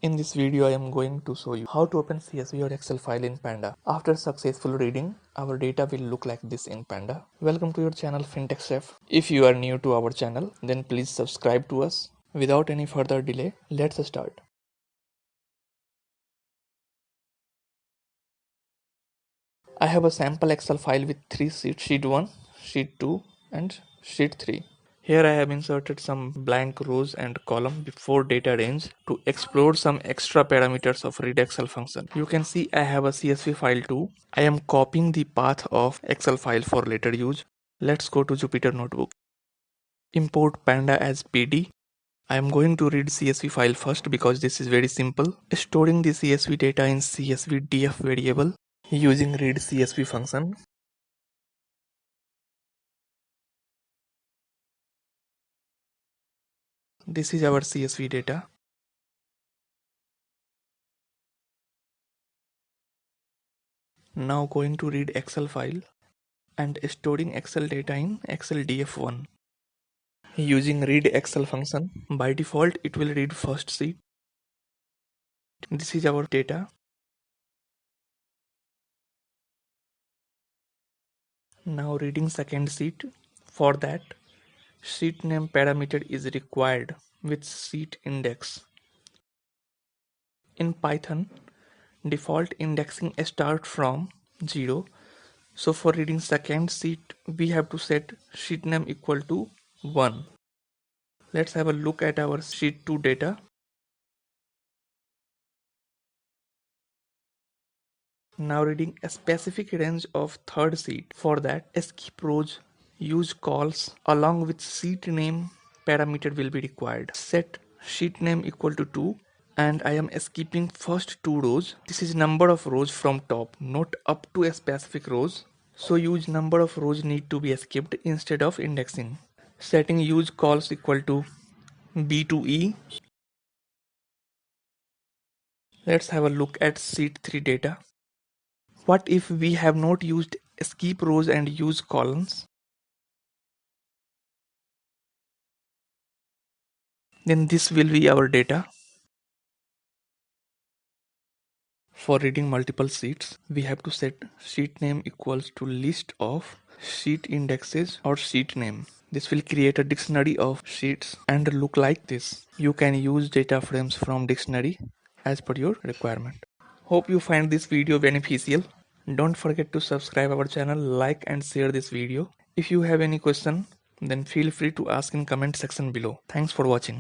In this video, I am going to show you how to open CSV or Excel file in Panda. After successful reading, our data will look like this in Panda. Welcome to your channel FinTechChef. If you are new to our channel, then please subscribe to us. Without any further delay, let's start. I have a sample Excel file with 3 sheets, sheet 1, sheet 2 and sheet 3. Here I have inserted some blank rows and column before data range to explore some extra parameters of read Excel function. You can see I have a CSV file too. I am copying the path of Excel file for later use. Let's go to Jupyter Notebook. Import Panda as PD. I am going to read CSV file first because this is very simple. Storing the CSV data in CSV df variable using read CSV function. This is our CSV data. Now going to read Excel file and storing Excel data in Excel df1. Using read Excel function, by default it will read first sheet. This is our data. Now reading second sheet. For that, sheet name parameter is required with sheet index. In Python, default indexing start from 0. So for reading second sheet, we have to set sheet name equal to 1. Let's have a look at our sheet 2 data. Now reading a specific range of third sheet. For that, skiprows usecols along with sheet name parameter will be required. Set sheet name equal to 2 and I am skipping first 2 rows. This is number of rows from top, not up to a specific rows. So use number of rows need to be skipped instead of indexing. Setting usecols equal to B to E. Let's have a look at sheet 3 data. What if we have not used skip rows and use columns? Then this will be our data. For reading multiple sheets, we have to set sheet name equals to list of sheet indexes or sheet name. This will create a dictionary of sheets and look like this. You can use data frames from dictionary as per your requirement. Hope you find this video beneficial. Don't forget to subscribe our channel, like and share this video. If you have any question, then feel free to ask in comment section below. Thanks for watching.